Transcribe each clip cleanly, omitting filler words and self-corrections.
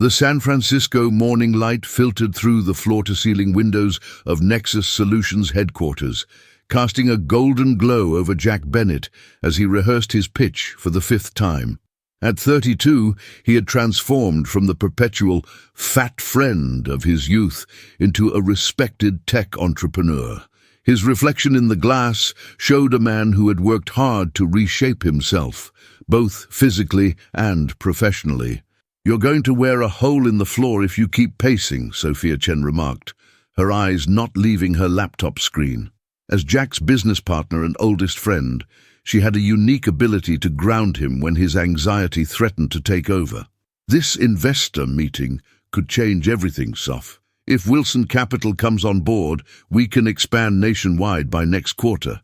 The San Francisco morning light filtered through the floor-to-ceiling windows of Nexus Solutions headquarters, casting a golden glow over Jack Bennett as he rehearsed his pitch for the 5th time. At 32, he had transformed from the perpetual fat friend of his youth into a respected tech entrepreneur. His reflection in the glass showed a man who had worked hard to reshape himself, both physically and professionally. "You're going to wear a hole in the floor if you keep pacing," Sophia Chen remarked, her eyes not leaving her laptop screen. As Jack's business partner and oldest friend, she had a unique ability to ground him when his anxiety threatened to take over. "This investor meeting could change everything, Soph. If Wilson Capital comes on board, we can expand nationwide by next quarter."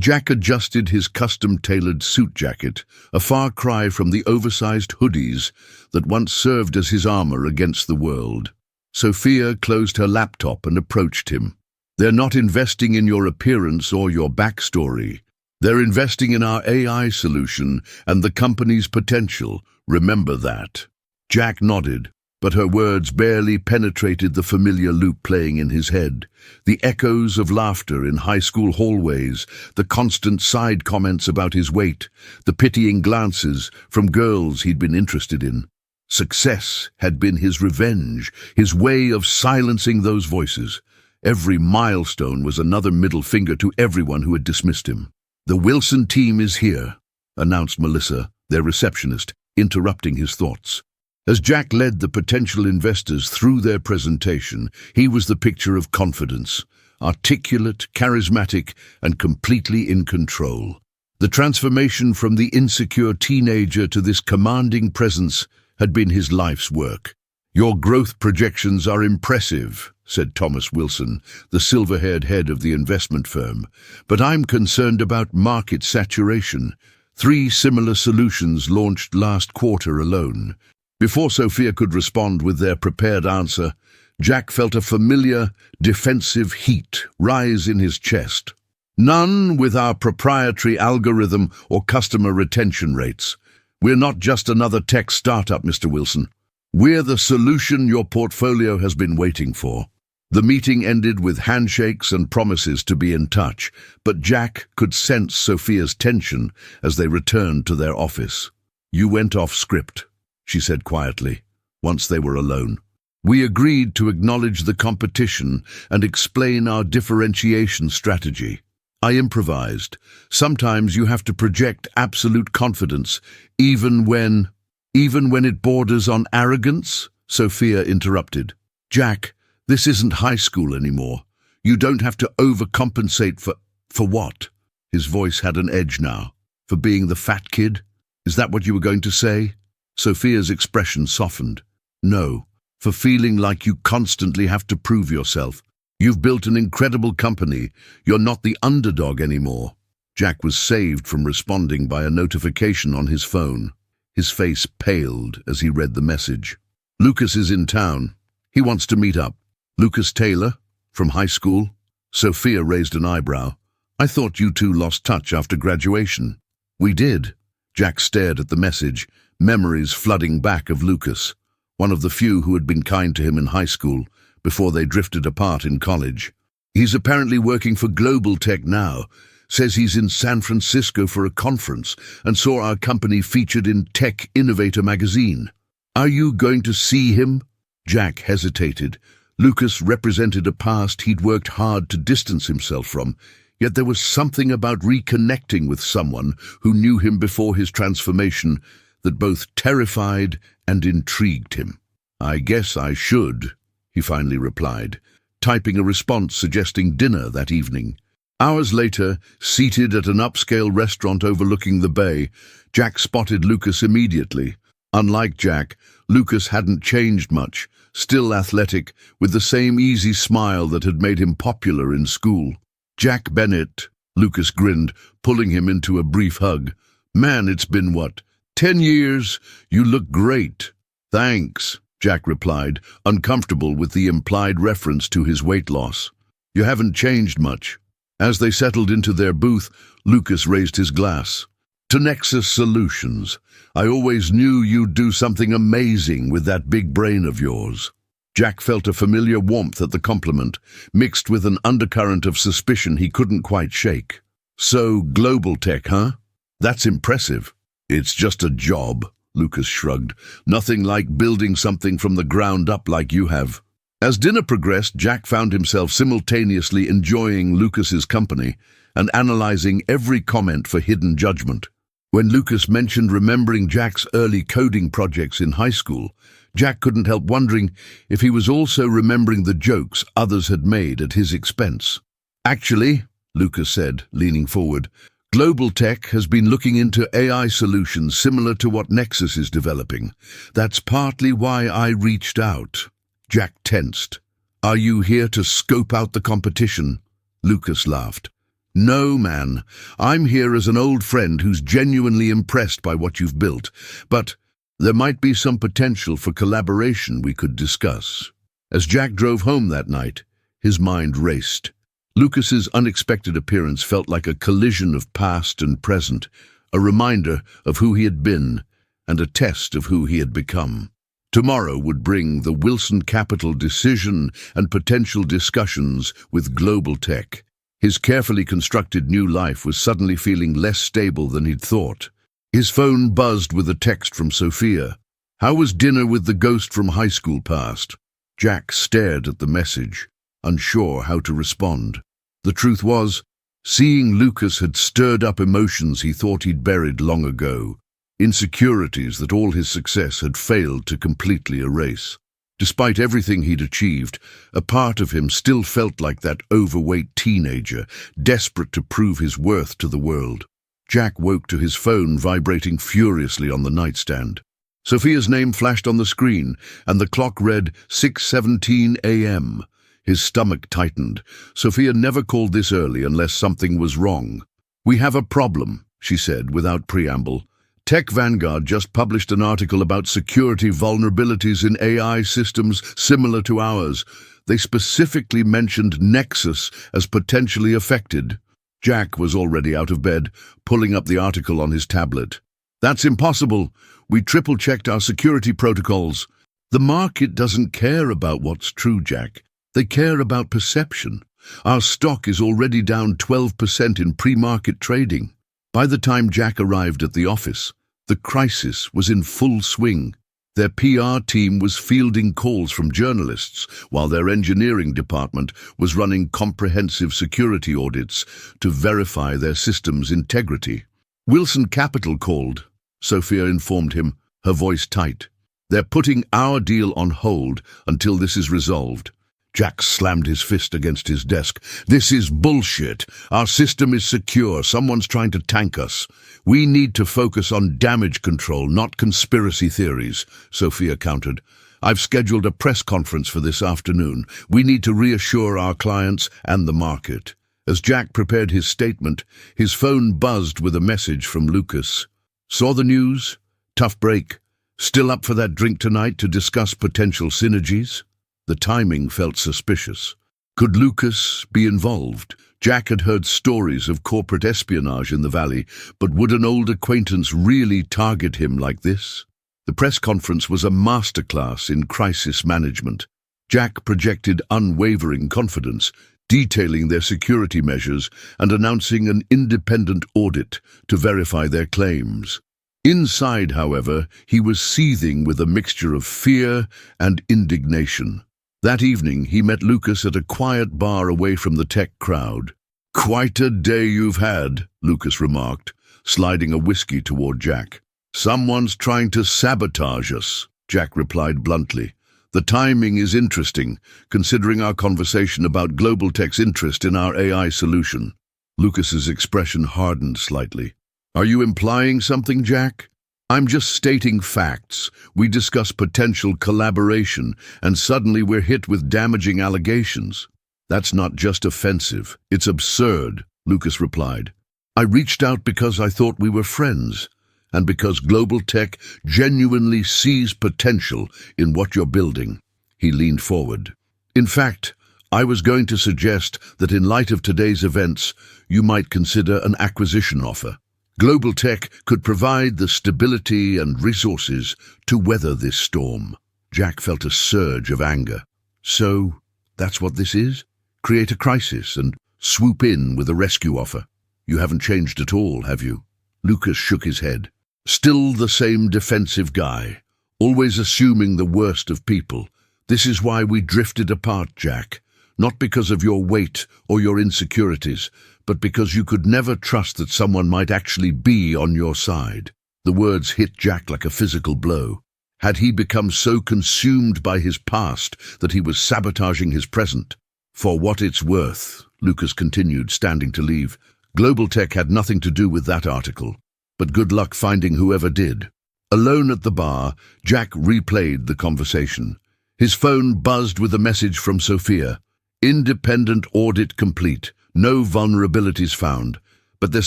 Jack adjusted his custom-tailored suit jacket, a far cry from the oversized hoodies that once served as his armor against the world. Sophia closed her laptop and approached him. "They're not investing in your appearance or your backstory. They're investing in our AI solution and the company's potential. Remember that." Jack nodded, but her words barely penetrated the familiar loop playing in his head. The echoes of laughter in high school hallways, the constant side comments about his weight, the pitying glances from girls he'd been interested in. Success had been his revenge, his way of silencing those voices. Every milestone was another middle finger to everyone who had dismissed him. "The Wilson team is here," announced Melissa, their receptionist, interrupting his thoughts. As Jack led the potential investors through their presentation, he was the picture of confidence, articulate, charismatic, and completely in control. The transformation from the insecure teenager to this commanding presence had been his life's work. "Your growth projections are impressive," said Thomas Wilson, the silver-haired head of the investment firm, "but I'm concerned about market saturation. 3 similar solutions launched last quarter alone." Before Sophia could respond with their prepared answer, Jack felt a familiar, defensive heat rise in his chest. "None with our proprietary algorithm or customer retention rates. We're not just another tech startup, Mr. Wilson. We're the solution your portfolio has been waiting for." The meeting ended with handshakes and promises to be in touch, but Jack could sense Sophia's tension as they returned to their office. "You went off script," she said quietly, once they were alone. "We agreed to acknowledge the competition and explain our differentiation strategy. I improvised. Sometimes you have to project absolute confidence, even when it borders on arrogance," Sophia interrupted. "Jack, this isn't high school anymore. You don't have to overcompensate for what?" His voice had an edge now. "For being the fat kid? Is that what you were going to say?" Sophia's expression softened. "No, for feeling like you constantly have to prove yourself. You've built an incredible company. You're not the underdog anymore." Jack was saved from responding by a notification on his phone. His face paled as he read the message. "Lucas is in town. He wants to meet up." "Lucas Taylor? From high school?" Sophia raised an eyebrow. "I thought you two lost touch after graduation." "We did." Jack stared at the message, memories flooding back of Lucas, one of the few who had been kind to him in high school before they drifted apart in college. "He's apparently working for Global Tech now. Says he's in San Francisco for a conference and saw our company featured in Tech Innovator magazine. Are you going to see him?" Jack hesitated. Lucas represented a past he'd worked hard to distance himself from, yet there was something about reconnecting with someone who knew him before his transformation that both terrified and intrigued him. "I guess I should," he finally replied, typing a response suggesting dinner that evening. Hours later, seated at an upscale restaurant overlooking the bay, Jack spotted Lucas immediately. Unlike Jack, Lucas hadn't changed much, still athletic, with the same easy smile that had made him popular in school. "Jack Bennett," Lucas grinned, pulling him into a brief hug. "Man, it's been what, 10 years? You look great." "Thanks," Jack replied, uncomfortable with the implied reference to his weight loss. "You haven't changed much." As they settled into their booth, Lucas raised his glass. To Nexus Solutions. I always knew you'd do something amazing with that big brain of yours. Jack felt a familiar warmth at the compliment, mixed with an undercurrent of suspicion he couldn't quite shake. So, global tech, huh? That's impressive. It's just a job, Lucas shrugged. Nothing like building something from the ground up like you have. As dinner progressed, Jack found himself simultaneously enjoying Lucas's company and analyzing every comment for hidden judgment. When Lucas mentioned remembering Jack's early coding projects in high school, Jack couldn't help wondering if he was also remembering the jokes others had made at his expense. Actually, Lucas said, leaning forward, Global Tech has been looking into AI solutions similar to what Nexus is developing. That's partly why I reached out. Jack tensed. Are you here to scope out the competition? Lucas laughed. No, man. I'm here as an old friend who's genuinely impressed by what you've built, but there might be some potential for collaboration we could discuss. As Jack drove home that night, his mind raced. Lucas's unexpected appearance felt like a collision of past and present, a reminder of who he had been and a test of who he had become. Tomorrow would bring the Wilson Capital decision and potential discussions with Global Tech. His carefully constructed new life was suddenly feeling less stable than he'd thought. His phone buzzed with a text from Sophia. How was dinner with the ghost from high school passed? Jack stared at the message, unsure how to respond. The truth was, seeing Lucas had stirred up emotions he thought he'd buried long ago, insecurities that all his success had failed to completely erase. Despite everything he'd achieved, a part of him still felt like that overweight teenager, desperate to prove his worth to the world. Jack woke to his phone vibrating furiously on the nightstand. Sophia's name flashed on the screen, and the clock read 6:17 a.m. His stomach tightened. Sophia never called this early unless something was wrong. We have a problem, she said without preamble. Tech Vanguard just published an article about security vulnerabilities in AI systems similar to ours. They specifically mentioned Nexus as potentially affected. Jack was already out of bed, pulling up the article on his tablet. That's impossible. We triple-checked our security protocols. The market doesn't care about what's true, Jack. They care about perception. Our stock is already down 12% in pre-market trading. By the time Jack arrived at the office, the crisis was in full swing. Their PR team was fielding calls from journalists, while their engineering department was running comprehensive security audits to verify their system's integrity. Wilson Capital called, Sophia informed him, her voice tight. They're putting our deal on hold until this is resolved. Jack slammed his fist against his desk. This is bullshit. Our system is secure. Someone's trying to tank us. We need to focus on damage control, not conspiracy theories, Sophia countered. I've scheduled a press conference for this afternoon. We need to reassure our clients and the market. As Jack prepared his statement, his phone buzzed with a message from Lucas. Saw the news? Tough break. Still up for that drink tonight to discuss potential synergies? The timing felt suspicious. Could Lucas be involved? Jack had heard stories of corporate espionage in the valley, but would an old acquaintance really target him like this? The press conference was a masterclass in crisis management. Jack projected unwavering confidence, detailing their security measures and announcing an independent audit to verify their claims. Inside, however, he was seething with a mixture of fear and indignation. That evening, he met Lucas at a quiet bar away from the tech crowd. Quite a day you've had, Lucas remarked, sliding a whiskey toward Jack. Someone's trying to sabotage us, Jack replied bluntly. The timing is interesting, considering our conversation about Global Tech's interest in our AI solution. Lucas's expression hardened slightly. Are you implying something, Jack? I'm just stating facts. We discuss potential collaboration, and suddenly we're hit with damaging allegations. That's not just offensive, it's absurd, Lucas replied. I reached out because I thought we were friends, and because Global Tech genuinely sees potential in what you're building. He leaned forward. In fact, I was going to suggest that in light of today's events, you might consider an acquisition offer. Global Tech could provide the stability and resources to weather this storm. Jack felt a surge of anger. So, that's what this is? Create a crisis and swoop in with a rescue offer. You haven't changed at all, have you? Lucas shook his head. Still the same defensive guy, always assuming the worst of people. This is why we drifted apart, Jack. Not because of your weight or your insecurities, but because you could never trust that someone might actually be on your side. The words hit Jack like a physical blow. Had he become so consumed by his past that he was sabotaging his present? For what it's worth, Lucas continued, standing to leave, Global Tech had nothing to do with that article, but good luck finding whoever did. Alone at the bar, Jack replayed the conversation. His phone buzzed with a message from Sophia. Independent audit complete. No vulnerabilities found. But there's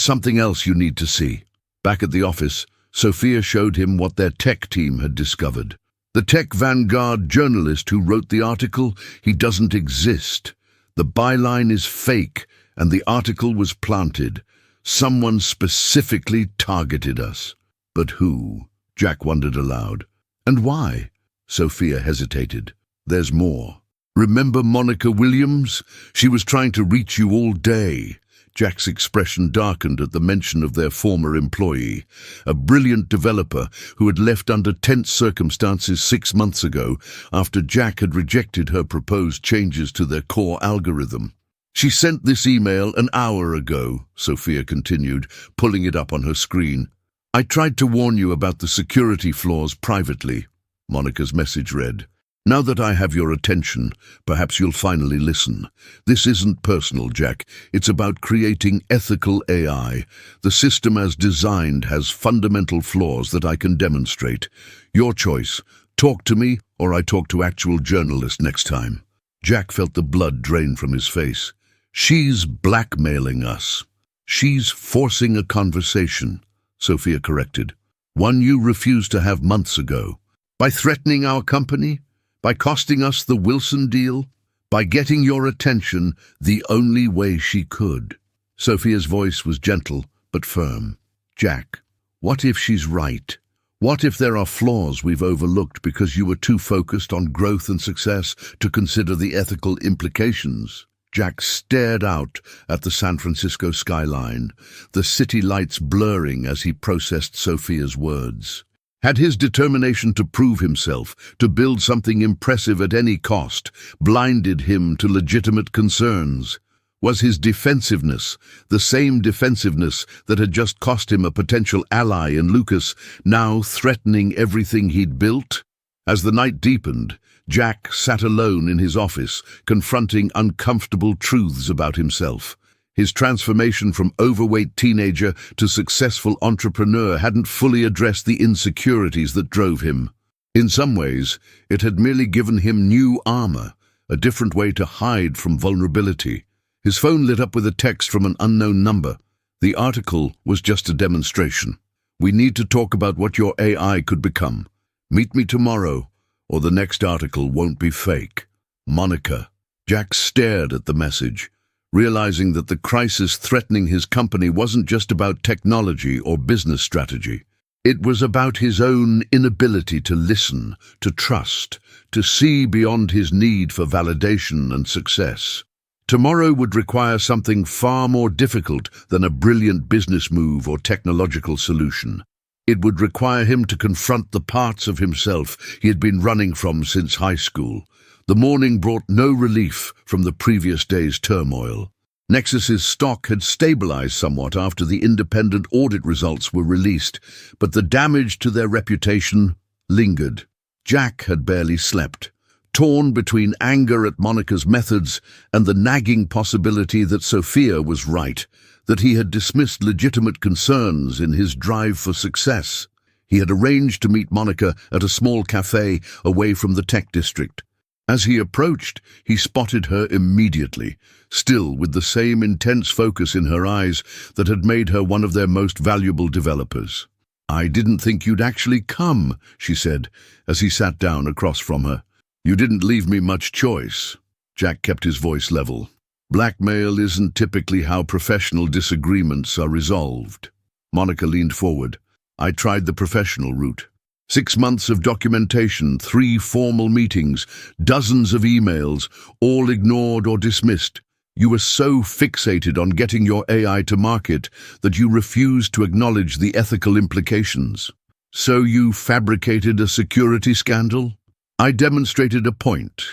something else you need to see. Back at the office, Sophia showed him what their tech team had discovered. The tech vanguard journalist who wrote the article, he doesn't exist. The byline is fake, and the article was planted. Someone specifically targeted us. But who? Jack wondered aloud. And why? Sophia hesitated. There's more. Remember Monica Williams? She was trying to reach you all day. Jack's expression darkened at the mention of their former employee, a brilliant developer who had left under tense circumstances 6 months ago after Jack had rejected her proposed changes to their core algorithm. She sent this email an hour ago, Sophia continued, pulling it up on her screen. I tried to warn you about the security flaws privately, Monica's message read. Now that I have your attention, perhaps you'll finally listen. This isn't personal, Jack. It's about creating ethical AI. The system as designed has fundamental flaws that I can demonstrate. Your choice. Talk to me, or I talk to actual journalists next time. Jack felt the blood drain from his face. She's blackmailing us. She's forcing a conversation, Sophia corrected. One you refused to have months ago. By threatening our company? By costing us the Wilson deal? By getting your attention the only way she could? Sophia's voice was gentle but firm. Jack, what if she's right? What if there are flaws we've overlooked because you were too focused on growth and success to consider the ethical implications? Jack stared out at the San Francisco skyline, the city lights blurring as he processed Sophia's words. Had his determination to prove himself, to build something impressive at any cost, blinded him to legitimate concerns? Was his defensiveness, the same defensiveness that had just cost him a potential ally in Lucas, now threatening everything he'd built? As the night deepened, Jack sat alone in his office, confronting uncomfortable truths about himself. His transformation from overweight teenager to successful entrepreneur hadn't fully addressed the insecurities that drove him. In some ways, it had merely given him new armor, a different way to hide from vulnerability. His phone lit up with a text from an unknown number. The article was just a demonstration. We need to talk about what your AI could become. Meet me tomorrow, or the next article won't be fake. Monica. Jack stared at the message, realizing that the crisis threatening his company wasn't just about technology or business strategy. It was about his own inability to listen, to trust, to see beyond his need for validation and success. Tomorrow would require something far more difficult than a brilliant business move or technological solution. It would require him to confront the parts of himself he had been running from since high school. The morning brought no relief from the previous day's turmoil. Nexus's stock had stabilized somewhat after the independent audit results were released, but the damage to their reputation lingered. Jack had barely slept, torn between anger at Monica's methods and the nagging possibility that Sophia was right, that he had dismissed legitimate concerns in his drive for success. He had arranged to meet Monica at a small cafe away from the tech district. As he approached, he spotted her immediately, still with the same intense focus in her eyes that had made her one of their most valuable developers. I didn't think you'd actually come, she said, as he sat down across from her. You didn't leave me much choice. Jack kept his voice level. Blackmail isn't typically how professional disagreements are resolved. Monica leaned forward. I tried the professional route. 6 months of documentation, 3 formal meetings, dozens of emails, all ignored or dismissed. You were so fixated on getting your AI to market that you refused to acknowledge the ethical implications. So you fabricated a security scandal? I demonstrated a point.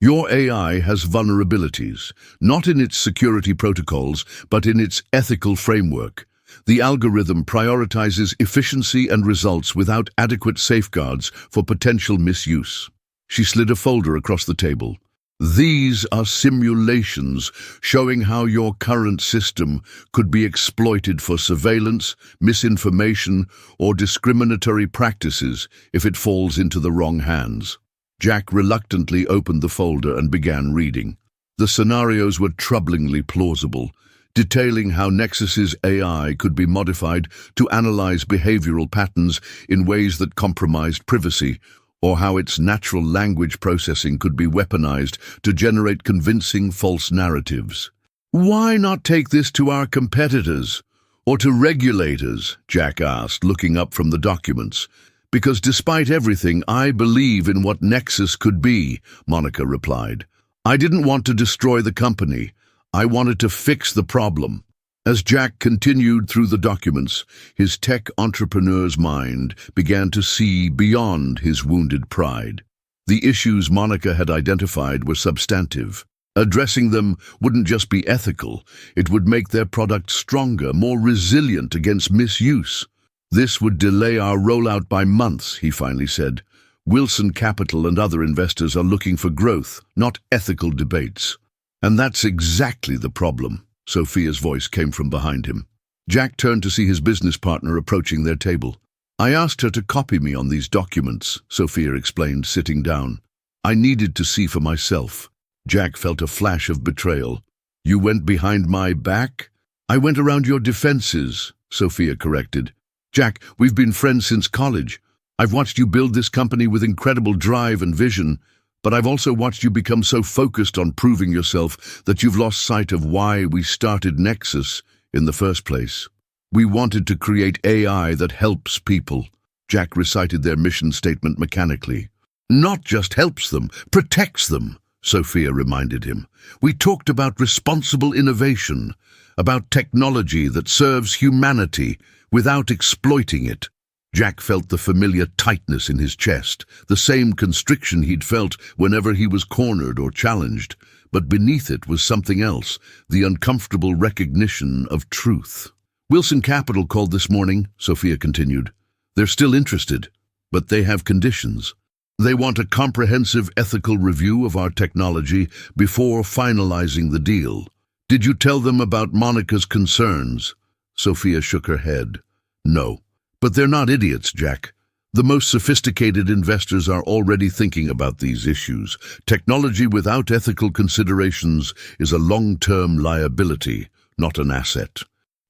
Your AI has vulnerabilities, not in its security protocols, but in its ethical framework. The algorithm prioritizes efficiency and results without adequate safeguards for potential misuse. She slid a folder across the table. These are simulations showing how your current system could be exploited for surveillance, misinformation, or discriminatory practices if it falls into the wrong hands. Jack reluctantly opened the folder and began reading. The scenarios were troublingly plausible, detailing how Nexus's AI could be modified to analyze behavioral patterns in ways that compromised privacy, or how its natural language processing could be weaponized to generate convincing false narratives. Why not take this to our competitors, or to regulators? Jack asked, looking up from the documents. Because despite everything, I believe in what Nexus could be, Monica replied. I didn't want to destroy the company. I wanted to fix the problem. As Jack continued through the documents, his tech entrepreneur's mind began to see beyond his wounded pride. The issues Monica had identified were substantive. Addressing them wouldn't just be ethical, it would make their product stronger, more resilient against misuse. This would delay our rollout by months, he finally said. Wilson Capital and other investors are looking for growth, not ethical debates. And that's exactly the problem. Sophia's voice came from behind him. Jack turned to see his business partner approaching their table. I asked her to copy me on these documents, Sophia explained, sitting down. I needed to see for myself. Jack felt a flash of betrayal. You went behind my back? I went around your defenses, Sophia corrected. Jack, we've been friends since college. I've watched you build this company with incredible drive and vision, but I've also watched you become so focused on proving yourself that you've lost sight of why we started Nexus in the first place. We wanted to create AI that helps people. Jack recited their mission statement mechanically. Not just helps them, protects them, Sophia reminded him. We talked about responsible innovation, about technology that serves humanity without exploiting it. Jack felt the familiar tightness in his chest, the same constriction he'd felt whenever he was cornered or challenged, but beneath it was something else, the uncomfortable recognition of truth. Wilson Capital called this morning, Sophia continued. They're still interested, but they have conditions. They want a comprehensive ethical review of our technology before finalizing the deal. Did you tell them about Monica's concerns? Sophia shook her head. No. But they're not idiots, Jack. The most sophisticated investors are already thinking about these issues. Technology without ethical considerations is a long-term liability, not an asset.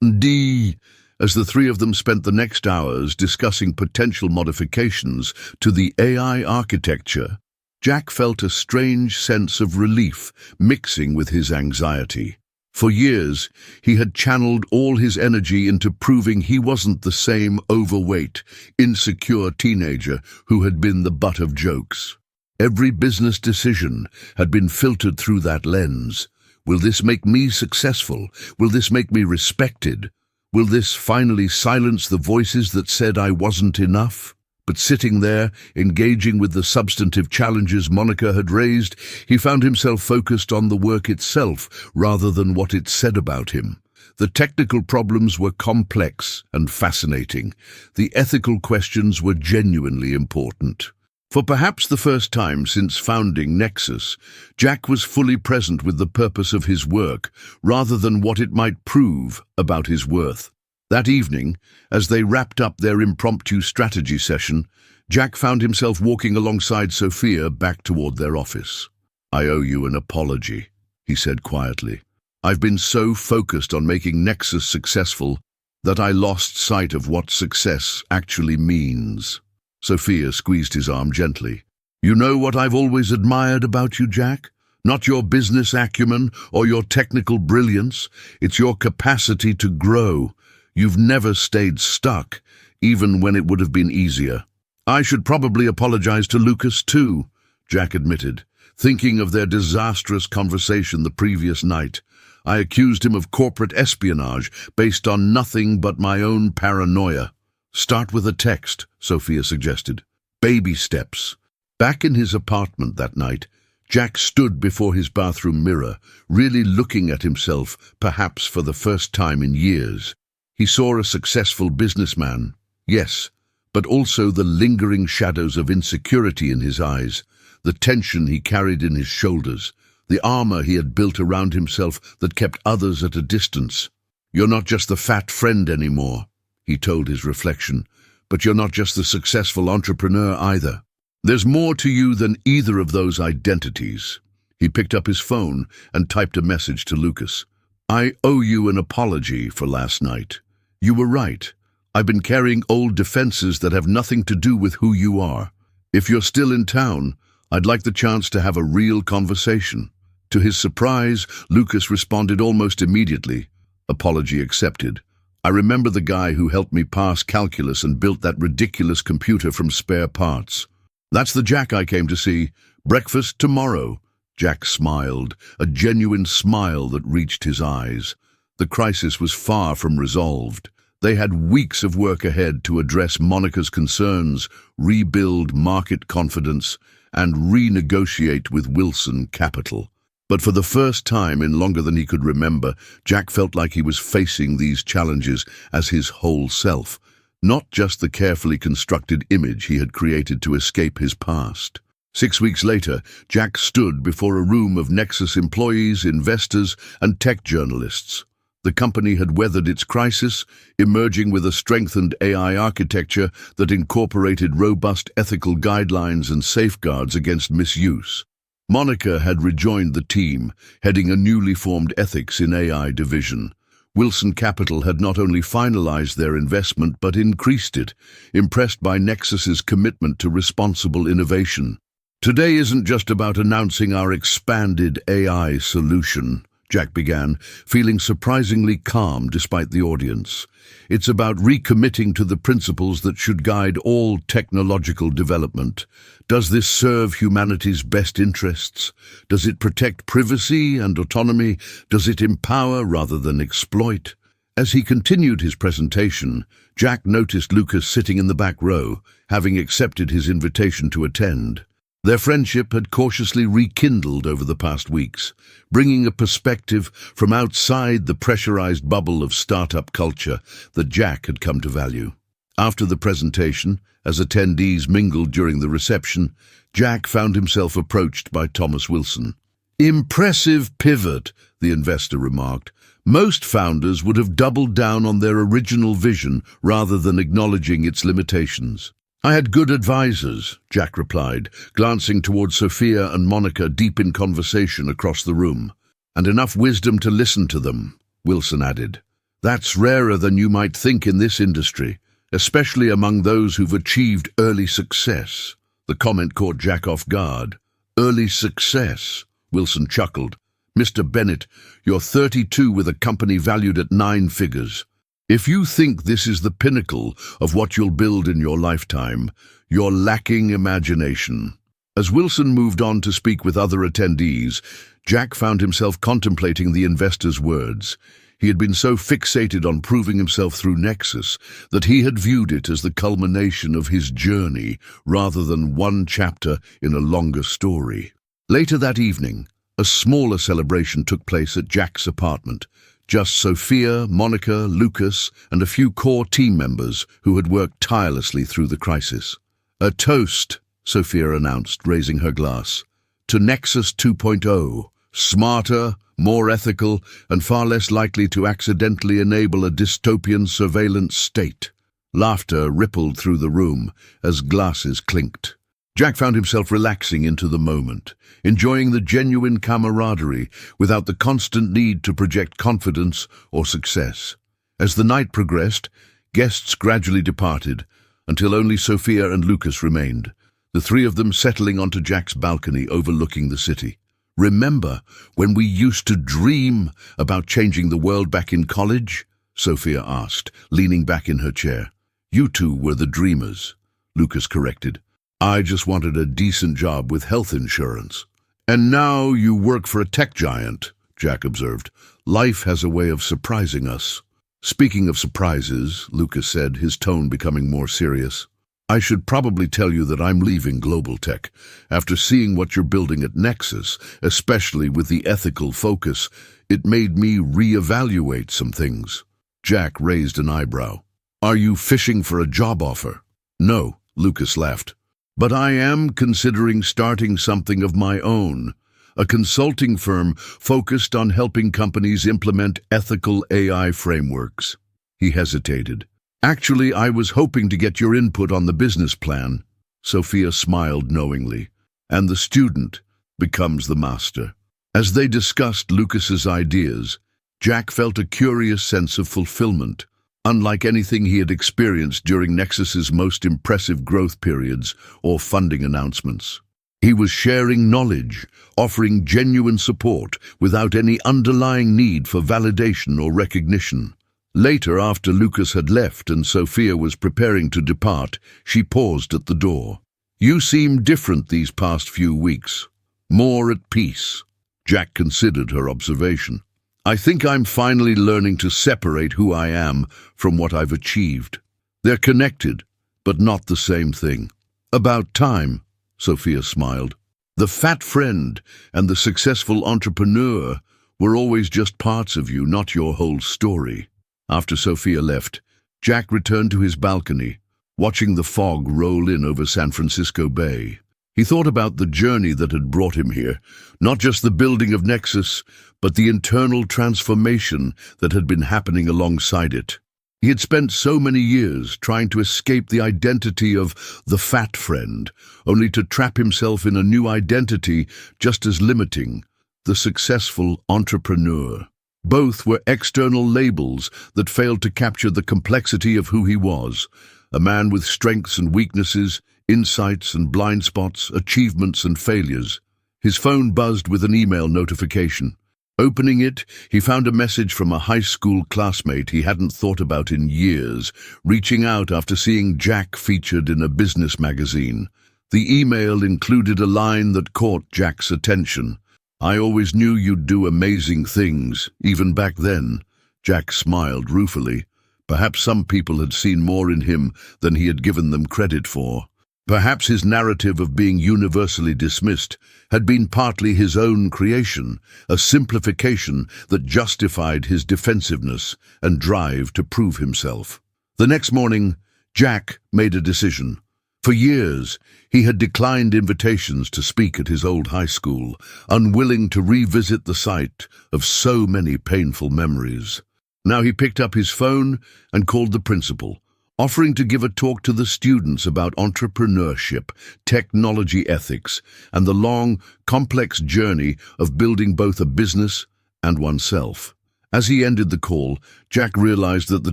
As the three of them spent the next hours discussing potential modifications to the AI architecture, Jack felt a strange sense of relief mixing with his anxiety. For years, he had channeled all his energy into proving he wasn't the same overweight, insecure teenager who had been the butt of jokes. Every business decision had been filtered through that lens. Will this make me successful? Will this make me respected? Will this finally silence the voices that said I wasn't enough? But sitting there, engaging with the substantive challenges Monica had raised, he found himself focused on the work itself rather than what it said about him. The technical problems were complex and fascinating. The ethical questions were genuinely important. For perhaps the first time since founding Nexus, Jack was fully present with the purpose of his work rather than what it might prove about his worth. That evening, as they wrapped up their impromptu strategy session, Jack found himself walking alongside Sophia back toward their office. I owe you an apology, he said quietly. I've been so focused on making Nexus successful that I lost sight of what success actually means. Sophia squeezed his arm gently. You know what I've always admired about you, Jack? Not your business acumen or your technical brilliance. It's your capacity to grow. You've never stayed stuck, even when it would have been easier. I should probably apologize to Lucas too, Jack admitted, thinking of their disastrous conversation the previous night. I accused him of corporate espionage based on nothing but my own paranoia. Start with a text, Sophia suggested. Baby steps. Back in his apartment that night, Jack stood before his bathroom mirror, really looking at himself, perhaps for the first time in years. He saw a successful businessman, yes, but also the lingering shadows of insecurity in his eyes, the tension he carried in his shoulders, the armor he had built around himself that kept others at a distance. You're not just the fat friend anymore, he told his reflection, but you're not just the successful entrepreneur either. There's more to you than either of those identities. He picked up his phone and typed a message to Lucas. I owe you an apology for last night. You were right. I've been carrying old defenses that have nothing to do with who you are. If you're still in town, I'd like the chance to have a real conversation. To his surprise, Lucas responded almost immediately. Apology accepted. I remember the guy who helped me pass calculus and built that ridiculous computer from spare parts. That's the Jack I came to see. Breakfast tomorrow. Jack smiled, a genuine smile that reached his eyes. The crisis was far from resolved. They had weeks of work ahead to address Monica's concerns, rebuild market confidence, and renegotiate with Wilson Capital. But for the first time in longer than he could remember, Jack felt like he was facing these challenges as his whole self, not just the carefully constructed image he had created to escape his past. 6 weeks later, Jack stood before a room of Nexus employees, investors, and tech journalists. The company had weathered its crisis, emerging with a strengthened AI architecture that incorporated robust ethical guidelines and safeguards against misuse. Monica had rejoined the team, heading a newly formed ethics in AI division. Wilson Capital had not only finalized their investment but increased it, impressed by Nexus's commitment to responsible innovation. Today isn't just about announcing our expanded AI solution, Jack began, feeling surprisingly calm despite the audience. It's about recommitting to the principles that should guide all technological development. Does this serve humanity's best interests? Does it protect privacy and autonomy? Does it empower rather than exploit? As he continued his presentation, Jack noticed Lucas sitting in the back row, having accepted his invitation to attend. Their friendship had cautiously rekindled over the past weeks, bringing a perspective from outside the pressurized bubble of startup culture that Jack had come to value. After the presentation, as attendees mingled during the reception, Jack found himself approached by Thomas Wilson. Impressive pivot, the investor remarked. Most founders would have doubled down on their original vision rather than acknowledging its limitations. I had good advisors, Jack replied, glancing toward Sophia and Monica deep in conversation across the room. And enough wisdom to listen to them, Wilson added. That's rarer than you might think in this industry, especially among those who've achieved early success. The comment caught Jack off guard. Early success, Wilson chuckled. Mr. Bennett, you're 32 with a company valued at 9 figures. If you think this is the pinnacle of what you'll build in your lifetime, you're lacking imagination. As Wilson moved on to speak with other attendees, Jack found himself contemplating the investor's words. He had been so fixated on proving himself through Nexus that he had viewed it as the culmination of his journey rather than one chapter in a longer story. Later that evening, a smaller celebration took place at Jack's apartment. Just Sophia, Monica, Lucas, and a few core team members who had worked tirelessly through the crisis. A toast, Sophia announced, raising her glass, to Nexus 2.0, smarter, more ethical, and far less likely to accidentally enable a dystopian surveillance state. Laughter rippled through the room as glasses clinked. Jack found himself relaxing into the moment, enjoying the genuine camaraderie without the constant need to project confidence or success. As the night progressed, guests gradually departed, until only Sophia and Lucas remained, the three of them settling onto Jack's balcony overlooking the city. Remember when we used to dream about changing the world back in college? Sophia asked, leaning back in her chair. You two were the dreamers, Lucas corrected. I just wanted a decent job with health insurance. And now you work for a tech giant, Jack observed. Life has a way of surprising us. Speaking of surprises, Lucas said, his tone becoming more serious. I should probably tell you that I'm leaving Global Tech. After seeing what you're building at Nexus, especially with the ethical focus, it made me reevaluate some things. Jack raised an eyebrow. Are you fishing for a job offer? No, Lucas laughed. But I am considering starting something of my own, a consulting firm focused on helping companies implement ethical AI frameworks. He hesitated. Actually, I was hoping to get your input on the business plan. Sophia smiled knowingly. And the student becomes the master. As they discussed Lucas's ideas, Jack felt a curious sense of fulfillment, unlike anything he had experienced during Nexus's most impressive growth periods or funding announcements. He was sharing knowledge, offering genuine support without any underlying need for validation or recognition. Later, after Lucas had left and Sophia was preparing to depart, she paused at the door. You seem different these past few weeks. More at peace. Jack considered her observation. I think I'm finally learning to separate who I am from what I've achieved. They're connected, but not the same thing. About time, Sophia smiled. The fat friend and the successful entrepreneur were always just parts of you, not your whole story. After Sophia left, Jack returned to his balcony, watching the fog roll in over San Francisco Bay. He thought about the journey that had brought him here, not just the building of Nexus, but the internal transformation that had been happening alongside it. He had spent so many years trying to escape the identity of the fat friend, only to trap himself in a new identity just as limiting, the successful entrepreneur. Both were external labels that failed to capture the complexity of who he was, a man with strengths and weaknesses, insights and blind spots, achievements and failures. His phone buzzed with an email notification. Opening it, he found a message from a high school classmate he hadn't thought about in years, reaching out after seeing Jack featured in a business magazine. The email included a line that caught Jack's attention. I always knew you'd do amazing things, even back then. Jack smiled ruefully. Perhaps some people had seen more in him than he had given them credit for. Perhaps his narrative of being universally dismissed had been partly his own creation, a simplification that justified his defensiveness and drive to prove himself. The next morning, Jack made a decision. For years, he had declined invitations to speak at his old high school, unwilling to revisit the site of so many painful memories. Now he picked up his phone and called the principal, offering to give a talk to the students about entrepreneurship, technology ethics, and the long, complex journey of building both a business and oneself. As he ended the call, Jack realized that the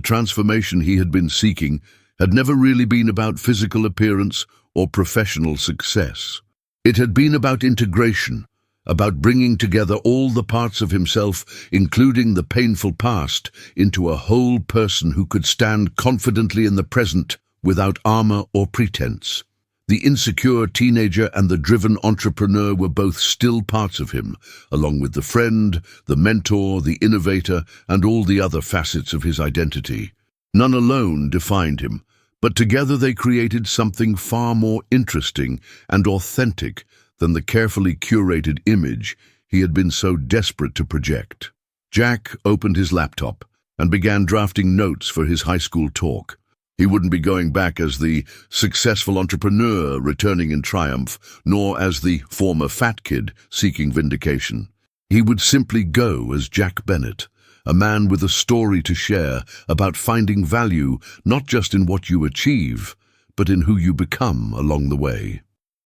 transformation he had been seeking had never really been about physical appearance or professional success. It had been about integration, about bringing together all the parts of himself, including the painful past, into a whole person who could stand confidently in the present without armor or pretense. The insecure teenager and the driven entrepreneur were both still parts of him, along with the friend, the mentor, the innovator, and all the other facets of his identity. None alone defined him, but together they created something far more interesting and authentic than the carefully curated image he had been so desperate to project. Jack opened his laptop and began drafting notes for his high school talk. He wouldn't be going back as the successful entrepreneur returning in triumph, nor as the former fat kid seeking vindication. He would simply go as Jack Bennett, a man with a story to share about finding value not just in what you achieve, but in who you become along the way.